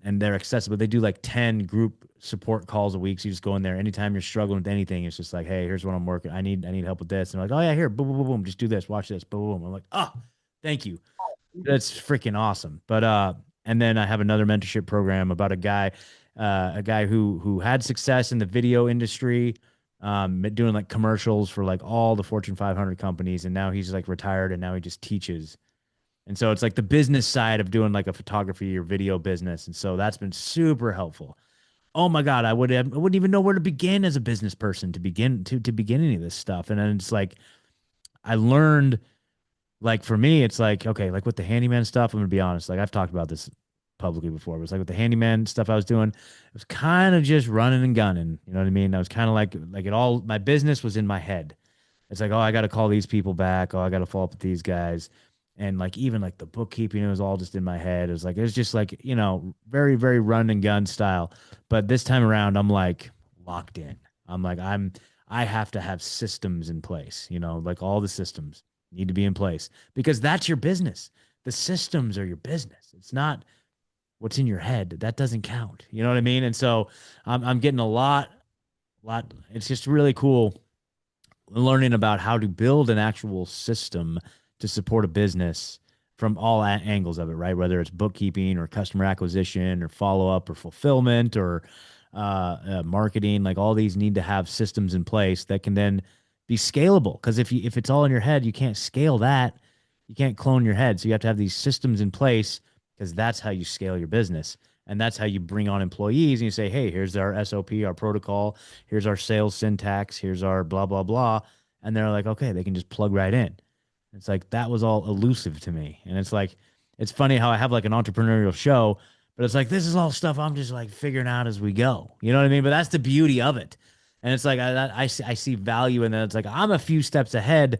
they're accessible. They do like 10 group support calls a week. So you just go in there anytime you're struggling with anything. It's just like, hey, here's what I'm working. I need help with this. And I'm like, oh yeah, here, boom, boom, boom, boom. Just do this, watch this, boom, boom. I'm like, oh, thank you. That's freaking awesome. But and then I have another mentorship program about a guy who had success in the video industry, doing like commercials for like all the Fortune 500 companies, and now he's like retired, and now he just teaches. And so it's like the business side of doing like a photography or video business. And so that's been super helpful. Oh my God, I wouldn't even know where to begin as a business person to begin any of this stuff. And then it's like I learned, like for me, it's like, okay, like with the handyman stuff, I'm gonna be honest, like I've talked about this publicly before, but it's like with the handyman stuff I was doing, it was kind of just running and gunning. You know what I mean? I was kind of like it all my business was in my head. It's like, oh, I got to call these people back. Oh, I got to follow up with these guys. And like, even like the bookkeeping, it was all just in my head. It was just like, very, very run and gun style. But this time around, I'm like locked in. I have to have systems in place, like all the systems need to be in place because that's your business. The systems are your business. It's not what's in your head. That doesn't count. You know what I mean? And so I'm getting a lot. It's just really cool learning about how to build an actual system to support a business from all angles of it, right? Whether it's bookkeeping or customer acquisition or follow up or fulfillment or marketing, like all these need to have systems in place that can then be scalable. Because if it's all in your head, you can't scale that. You can't clone your head. So you have to have these systems in place because that's how you scale your business. And that's how you bring on employees and you say, hey, here's our SOP, our protocol, here's our sales syntax, here's our blah, blah, blah. And they're like, okay, they can just plug right in. It's like that was all elusive to me. And it's like, it's funny how I have like an entrepreneurial show, but it's like, this is all stuff I'm just like figuring out as we go. You know what I mean? But that's the beauty of it. And it's like, I see value in that. It's like, I'm a few steps ahead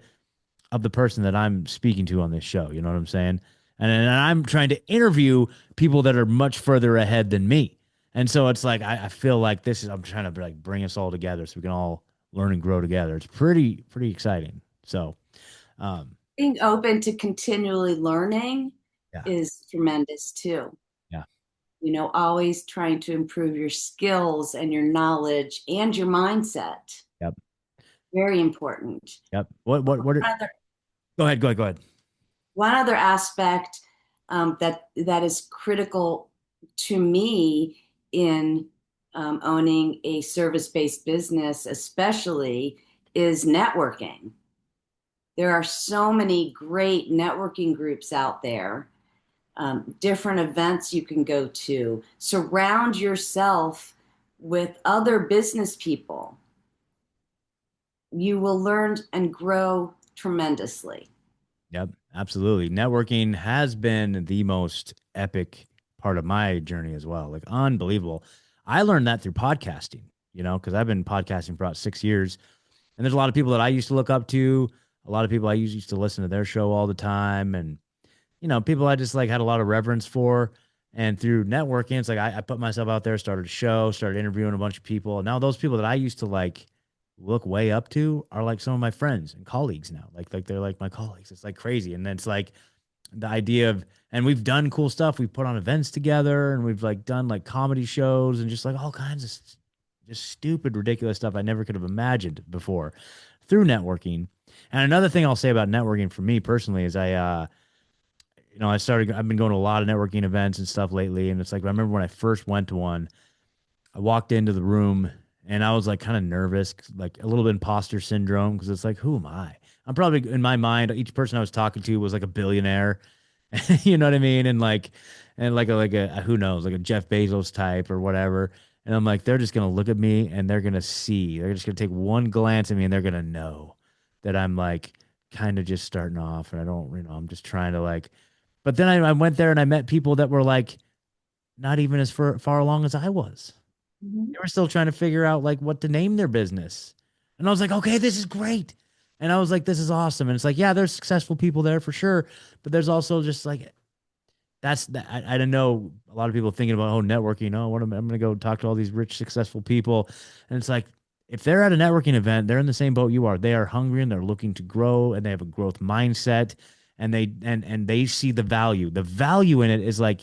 of the person that I'm speaking to on this show. You know what I'm saying? And I'm trying to interview people that are much further ahead than me. And so it's like I feel like this is I'm trying to like bring us all together so we can all learn and grow together. It's pretty exciting. So um Being open to continually learning yeah, is tremendous too. yeah, Always trying to improve your skills and your knowledge and your mindset. yep, Very important. yep. What are, Other, go ahead. one other aspect that is critical to me in owning a service-based business, especially, is networking. There are so many great networking groups out there, different events you can go to. Surround yourself with other business people. You will learn and grow tremendously. Yep, absolutely. Networking has been the most epic part of my journey as well. Like unbelievable. I learned that through podcasting, because I've been podcasting for about 6 years. And there's a lot of people that I used to look up to, a lot of people I used to listen to their show all the time. And, people I just like had a lot of reverence for. And through networking, it's like I put myself out there, started a show, started interviewing a bunch of people. And now those people that I used to like look way up to are like some of my friends and colleagues now. Like they're like my colleagues. It's like crazy. And then it's like the idea of, and we've done cool stuff. We've put on events together and we've like done like comedy shows and just like all kinds of just stupid, ridiculous stuff I never could have imagined before through networking. And another thing I'll say about networking for me personally is I've been going to a lot of networking events and stuff lately. And it's like, I remember when I first went to one, I walked into the room and I was like kind of nervous, like a little bit imposter syndrome, because it's like, who am I? I'm probably in my mind, each person I was talking to was like a billionaire, you know what I mean? And like a who knows, like a Jeff Bezos type or whatever. And I'm like, they're just gonna look at me and they're just gonna take one glance at me and they're gonna know that I'm like kind of just starting off and I don't, I'm just trying to like. But then I went there and I met people that were like not even as far along as I was. Mhm. They were still trying to figure out like what to name their business. And I was like, okay, this is great. And I was like, this is awesome. And it's like, yeah, there's successful people there for sure. But there's also just like, that's that. I don't know. A lot of people thinking about, oh, networking. Oh, I'm going to go talk to all these rich, successful people. And it's like, if they're at a networking event, they're in the same boat you are. They are hungry and they're looking to grow and they have a growth mindset and they see the value. The value in it is like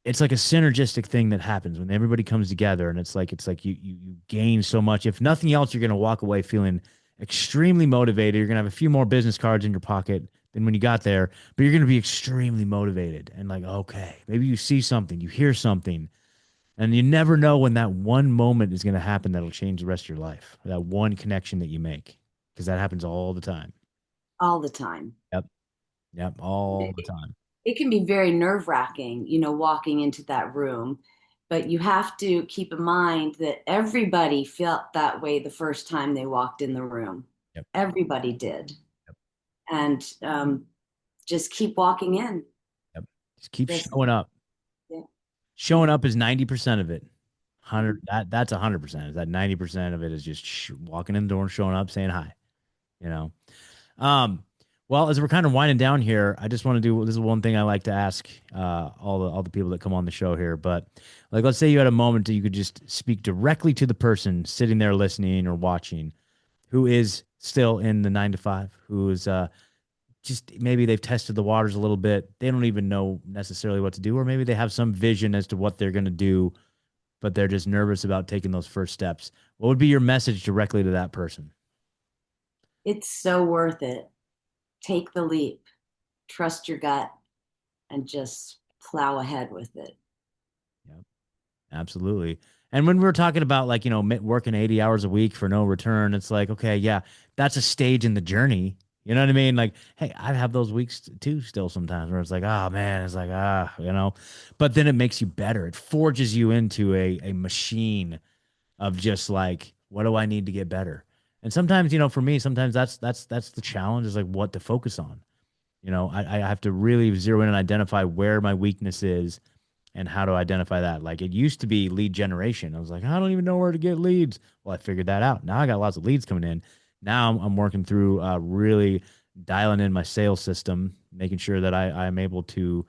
it's like a synergistic thing that happens when everybody comes together and it's like you gain so much. If nothing else, you're gonna walk away feeling extremely motivated. You're gonna have a few more business cards in your pocket than when you got there, but you're gonna be extremely motivated and like, okay, maybe you see something, you hear something, and you never know when that one moment is gonna happen that'll change the rest of your life. That one connection that you make. Because that happens all the time. All the time. Yep. Yep. All the time. It can be very nerve-wracking, walking into that room, but you have to keep in mind that everybody felt that way the first time they walked in the room. Yep. Everybody did. Yep. And just keep walking in. Yep. Just keep Just, showing up. yeah. Showing up is 90% of it. 100 that's 100%. Is that 90% of it is just walking in the door and showing up saying hi, you know. Um well, as we're kind of winding down here, I just want to do this is one thing I like to ask all the people that come on the show here, but like let's say you had a moment that you could just speak directly to the person sitting there listening or watching who is still in the 9 to 5, who is just maybe they've tested the waters a little bit. They don't even know necessarily what to do, or maybe they have some vision as to what they're going to do, but they're just nervous about taking those first steps. What would be your message directly to that person? It's so worth it. Take the leap, trust your gut, and just plow ahead with it. Yep, absolutely. And when we were talking about working 80 hours a week for no return, it's like, okay, yeah, that's a stage in the journey. You know what I mean? Like, hey, I have those weeks too still sometimes where it's like, oh man, it's like, but then it makes you better. It forges you into a machine of just like, what do I need to get better? And sometimes, for me, sometimes that's the challenge is like what to focus on. I have to really zero in and identify where my weakness is and how to identify that. Like it used to be lead generation. I was like, I don't even know where to get leads. Well, I figured that out. Now I got lots of leads coming in. Now I'm working through really dialing in my sales system, making sure that I'm able to,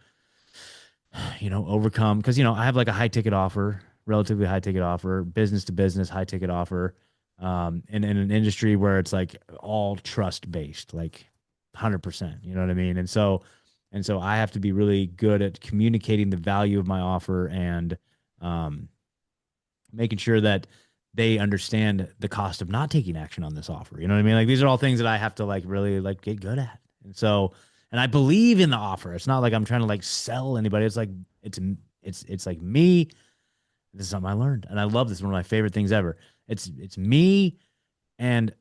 overcome because I have like a high ticket offer, relatively high ticket offer, business to business, high ticket offer, in an industry where it's like all trust based, like 100%. You know what I mean? And so I have to be really good at communicating the value of my offer and um, making sure that they understand the cost of not taking action on this offer. You know what I mean? Like these are all things that I have to like really like get good at. And I believe in the offer. It's not like I'm trying to like sell anybody. It's like it's like me. This is something I learned, and I love this. One of my favorite things ever. It's me and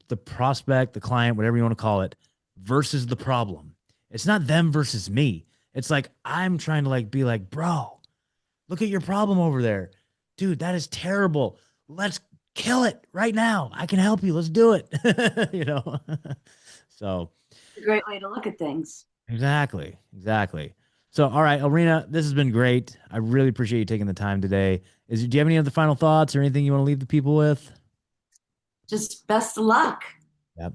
the prospect, the client, whatever you want to call it, versus the problem. It's not them versus me. It's like I'm trying to like be like, bro, look at your problem over there. Dude, that is terrible. Let's kill it right now. I can help you. Let's do it. you know. So A great way to look at things. exactly. Exactly. So all right, Elrina, this has been great. I really appreciate you taking the time today. Do you have any other final thoughts or anything you want to leave the people with? Just best of luck. Yep.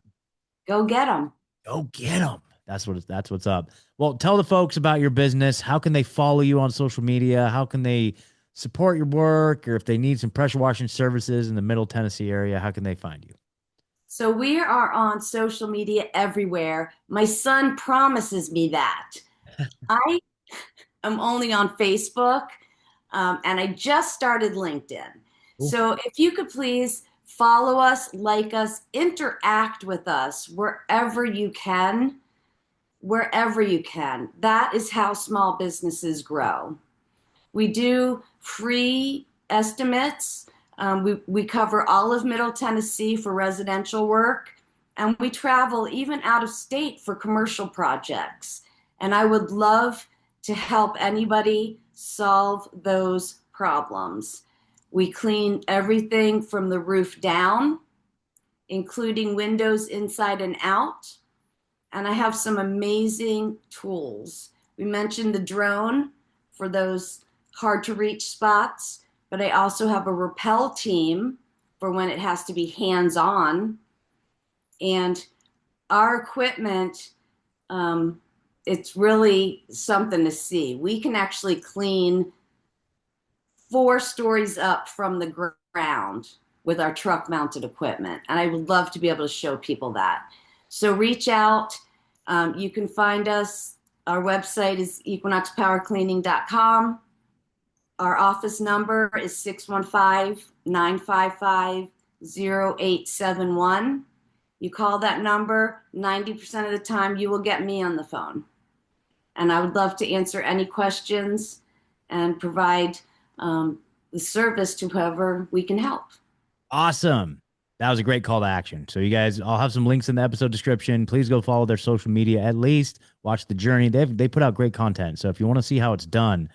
Go get them. Go get them. That's what's up. Well, tell the folks about your business. How can they follow you on social media? How can they support your work? Or if they need some pressure washing services in the Middle Tennessee area, how can they find you? So we are on social media everywhere. My son promises me that. I am only on Facebook, and I just started LinkedIn. Cool. So if you could please follow us, like us, interact with us wherever you can, wherever you can. That is how small businesses grow. We do free estimates. We cover all of Middle Tennessee for residential work, and we travel even out of state for commercial projects. And I would love to help anybody solve those problems. We clean everything from the roof down, including windows inside and out. And I have some amazing tools. We mentioned the drone for those hard to reach spots, but I also have a rappel team for when it has to be hands on. And our equipment, it's really something to see. We can actually clean 4 stories up from the ground with our truck mounted equipment. And I would love to be able to show people that. So reach out. You can find us. Our website is equinoxpowercleaning.com. Our office number is 615-955-0871. You call that number, 90% of the time you will get me on the phone. And I would love to answer any questions and provide the service to whoever we can help. Awesome. That was a great call to action. So you guys, I'll have some links in the episode description. Please go follow their social media at least. Watch the journey. They put out great content. So if you want to see how it's done,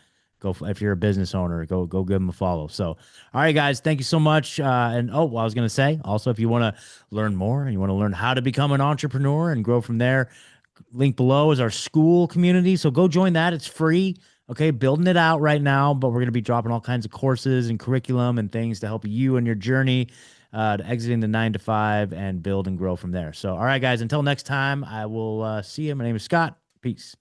if you're a business owner, go give them a follow. So, all right, guys, thank you so much. And I was going to say also, if you want to learn more and you want to learn how to become an entrepreneur and grow from there, link below is our school community. So go join that. It's free. Okay, building it out right now, but we're going to be dropping all kinds of courses and curriculum and things to help you in your journey to exiting the 9 to 5 and build and grow from there. So, all right, guys, until next time, I will see you. My name is Scott. Peace.